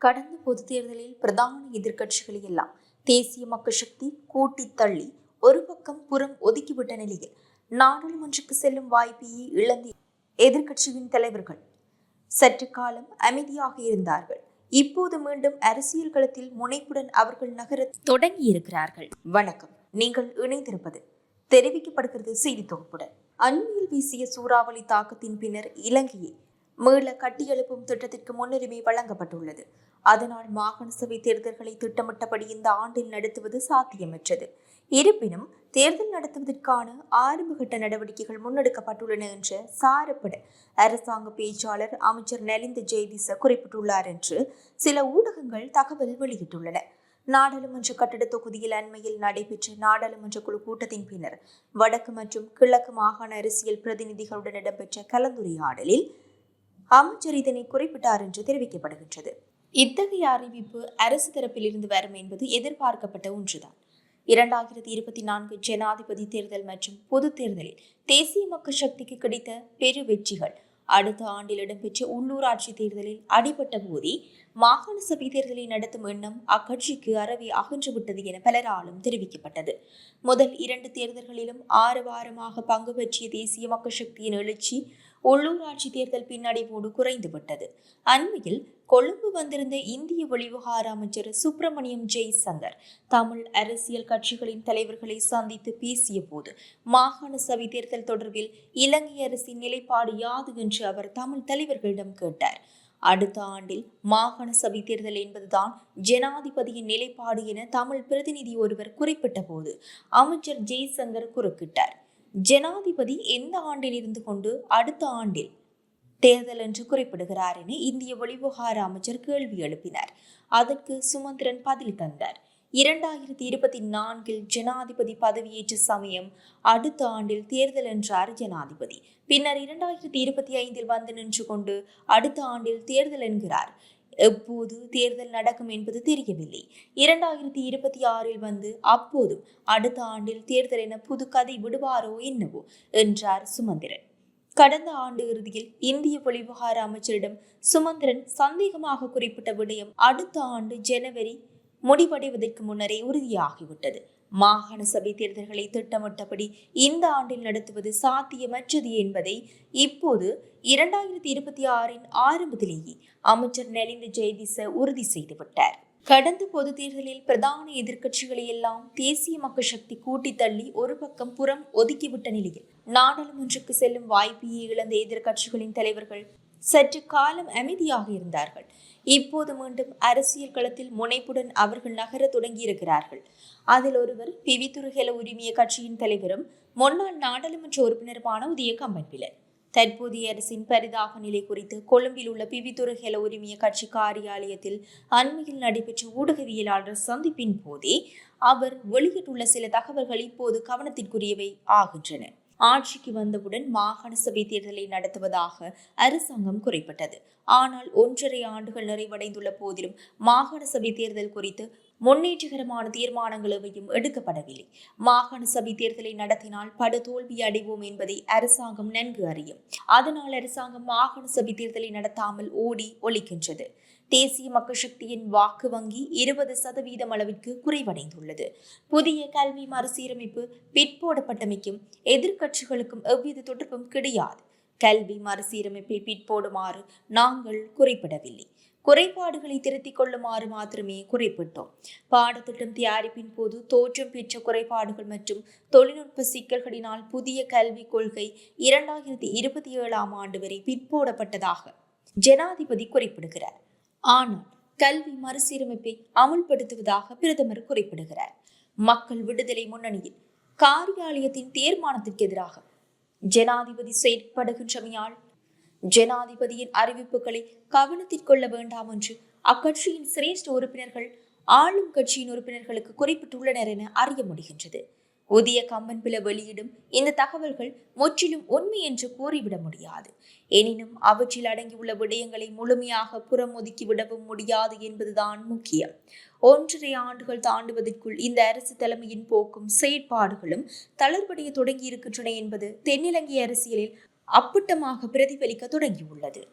கடந்த பொதுத் தேர்தலில் பிரதான எதிர்க்கட்சிகளை எல்லாம் தேசிய மக்கள் சக்தி கூட்டி தள்ளி ஒரு பக்கம் புறம் ஒதுக்கிவிட்ட நிலையில் நாடாளுமன்றத்துக்கு செல்லும் வாய்ப்பையே இழந்த எதிர்க்கட்சியின் தலைவர்கள் சற்று காலம் அமைதியாக இருந்தார்கள். இப்போது மீண்டும் அரசியல் களத்தில் முனைப்புடன் அவர்கள் நகர தொடங்கியிருக்கிறார்கள். வணக்கம், நீங்கள் இணைந்திருப்பது தெரிவிக்கப்படுகிறது செய்தி தொகுப்புடன். அண்மையில் வீசிய சூறாவளி தாக்கத்தின் பின்னர் இலங்கையை மீள கட்டியெழுப்பும் திட்டத்திற்கு முன்னுரிமை வழங்கப்பட்டுள்ளது. அதனால் மாகாண சபை தேர்தல்களை திட்டமிட்டபடி இந்த ஆண்டில் நடத்துவது சாத்தியமற்றது. இருப்பினும் தேர்தல் நடத்துவதற்கான ஆரம்பகட்ட நடவடிக்கைகள் முன்னெடுக்கப்பட்டுள்ளன என்ற சாரப்பட அரசாங்க பேச்சாளர் அமைச்சர் நலிந்த ஜெயதிச குறிப்பிட்டுள்ளார் என்று சில ஊடகங்கள் தகவல் வெளியிட்டுள்ளன. நாடாளுமன்ற கட்டட தொகுதியில் அண்மையில் நடைபெற்ற நாடாளுமன்ற குழு கூட்டத்தின் பின்னர் வடக்கு மற்றும் கிழக்கு மாகாண அரசியல் பிரதிநிதிகளுடன் இடம்பெற்ற கலந்துரையாடலில் அமைச்சர் இதனை குறிப்பிட்டார் என்று தெரிவிக்கப்படுகின்றது. இத்தகைய அறிவிப்பு அரசு தரப்பிலிருந்து வரும் என்பது எதிர்பார்க்கப்பட்ட ஒன்றுதான். 2024 ஜனாதிபதி தேர்தல் மற்றும் பொது தேர்தலில் தேசிய மக்கள் சக்திக்கு கிடைத்த பெரு வெற்றிகள் அடுத்த ஆண்டில் இடம்பெற்ற உள்ளூராட்சி தேர்தலில் அடிபட்ட போதே மாகாண சபை தேர்தலை நடத்தும் எண்ணம் அக்கட்சிக்கு அறவே அகன்றுவிட்டது என பலராலும் தெரிவிக்கப்பட்டது. முதல் 2 தேர்தல்களிலும் ஆரவாரமாக பங்கு பற்றிய தேசிய மக்கள் சக்தியின் எழுச்சி உள்ளூராட்சி தேர்தல் பின்னடைவோடு குறைந்துவிட்டது. அண்மையில் கொழும்பு வந்திருந்த இந்திய வெளிவிவகார அமைச்சர் சுப்பிரமணியம் ஜெய்சங்கர் தமிழ் அரசியல் கட்சிகளின் தலைவர்களை சந்தித்து பேசிய போது மாகாண சபை தேர்தல் தொடர்பில் இலங்கை அரசின் நிலைப்பாடு யாது என்று அவர் தமிழ் தலைவர்களிடம் கேட்டார். அடுத்த ஆண்டில் மாகாண சபை தேர்தல் என்பதுதான் ஜனாதிபதியின் நிலைப்பாடு என தமிழ் பிரதிநிதி ஒருவர் குறிப்பிட்ட போது அமைச்சர் ஜெய்சங்கர் குறுக்கிட்டார். ஜனாதிபதி எந்த ஆண்டில் இருந்து கொண்டு அடுத்த ஆண்டில் தேர்தல் என்று குறிப்பிடுகிறார் என இந்திய வெளிவிவகார அமைச்சர் கேள்வி எழுப்பினார். அதற்கு சுமந்திரன் பதில் தந்தார். 2024 ஜனாதிபதி பதவியேற்ற சமயம் அடுத்த ஆண்டில் தேர்தல் என்றார் ஜனாதிபதி. பின்னர் 2025 வந்து நின்று கொண்டு அடுத்த ஆண்டில் தேர்தல் என்கிறார். எப்போது தேர்தல் நடக்கும் என்பது தெரியவில்லை. 2026 வந்து அப்போதும் அடுத்த ஆண்டில் தேர்தல் என புது கதை விடுவாரோ என்னவோ என்றார் சுமந்திரன். கடந்த ஆண்டு இறுதியில் இந்திய வெளிவிவகார அமைச்சரிடம் சுமந்திரன் சந்தேகமாக குறிப்பிட்ட விடயம் அடுத்த ஆண்டு ஜனவரி முடிவடைவதற்கு முன்னரே உறுதியாகிவிட்டது. மாகாண சபை தேர்தல்களை திட்டமிட்டபடி இந்த ஆண்டில் நடத்துவது சாத்தியமற்றது என்பதை இப்போது 2026 ஆரம்பத்திலேயே அமைச்சர் நலிந்த ஜெயதிச உறுதி செய்துவிட்டார். கடந்த பொது தேர்தலில் பிரதான எதிர்க்கட்சிகளை எல்லாம் தேசிய மக்கள் சக்தி கூட்டி தள்ளி ஒரு பக்கம் புறம் ஒதுக்கிவிட்ட நிலையில் நாடாளுமன்றத்துக்கு செல்லும் வாய்ப்பையே இழந்த எதிர்க்கட்சிகளின் தலைவர்கள் சற்று காலம் அமைதியாக இருந்தார்கள். இப்போது மீண்டும் அரசியல் களத்தில் முனைப்புடன் அவர்கள் நகர தொடங்கியிருக்கிறார்கள். அதில் ஒருவர் பிவித்துறை உரிமைய கட்சியின் தலைவரும் முன்னாள் நாடாளுமன்ற உறுப்பினருமான உதய கம்பன்பில. தற்போதைய அரசின் பரிதாப நிலை குறித்து கொழும்பில் உள்ள பிவித்துறை உரிமைய கட்சி காரியாலயத்தில் அண்மையில் நடைபெற்ற ஊடகவியலாளர் சந்திப்பின் போதே அவர் வெளியிட்டுள்ள சில தகவல்கள் இப்போது கவனத்திற்குரியவை ஆகின்றன. ஆட்சிக்கு வந்தவுடன் மாகாண சபை தேர்தலை நடத்துவதாக அரசாங்கம் குறிப்பிட்டது. ஆனால் 1.5 ஆண்டுகள் நிறைவடைந்துள்ள போதிலும் மாகாண சபை தேர்தல் குறித்து முன்னேற்றகரமான தீர்மானங்கள் எவையும் எடுக்கப்படவில்லை. மாகாண சபை தேர்தலை நடத்தினால் படுதோல்வி அடைவோம் என்பதை அரசாங்கம் நன்கு அறியும். அதனால் அரசாங்கம் மாகாண சபை தேர்தலை நடத்தாமல் ஓடி ஒழிக்கின்றது. தேசிய மக்கள் சக்தியின் வாக்கு வங்கி 20% அளவிற்கு குறைவடைந்துள்ளது. புதிய கல்வி மறுசீரமைப்பு பிற்போடப்பட்டமைக்கும் எதிர்க்கட்சிகளுக்கும் எவ்வித தொடர்பும் கிடையாது. கல்வி மறுசீரமைப்பை பிற்போடுமாறு நாங்கள் குறிப்பிடவில்லை. குறைபாடுகளை திருத்திக் கொள்ளுமாறு மாத்திரமே குறிப்பிட்டோம். பாடத்திட்டம் தயாரிப்பின் போது தோற்றம் பெற்ற குறைபாடுகள் மற்றும் தொழில்நுட்ப சிக்கல்களினால் புதிய கல்விக் கொள்கை 2027 ஆண்டு வரை பிற்போடப்பட்டதாக ஜனாதிபதி குறிப்பிடுகிறார். ஆனால் கல்வி மறுசீரமைப்பை அமுல்படுத்துவதாக பிரதமர் குறிப்பிடுகிறார். மக்கள் விடுதலை முன்னணியில் காரியாலயத்தின் தீர்மானத்திற்கு எதிராக ஜனாதிபதி செயற்படுகின்றமையால் ஜனாதிபதியின் அறிவிப்புகளை கவனத்தில் கொள்ள வேண்டாம் என்று அக்கட்சியின் சிரேஷ்ட உறுப்பினர்கள் ஆளும் கட்சியின் உறுப்பினர்களுக்கு குறிப்பிட்டுள்ளனர் என அறிய முடிகின்றது. உதய கம்பன்பில வெளியிடும் இந்த தகவல்கள் முற்றிலும் உண்மை என்று கூறிவிட முடியாது. எனினும் அவற்றில் அடங்கியுள்ள விடயங்களை முழுமையாக புறம் ஒதுக்கிவிடவும் முடியாது என்பதுதான் முக்கியம். 1.5 ஆண்டுகள் தாண்டுவதற்குள் இந்த அரசு தலைமையின் போக்கும் செயற்பாடுகளும் தளர்வடைய தொடங்கியிருக்கின்றன என்பது தென்னிலங்கை அரசியலில் அப்பட்டமாக பிரதிபலிக்க தொடங்கியுள்ளது.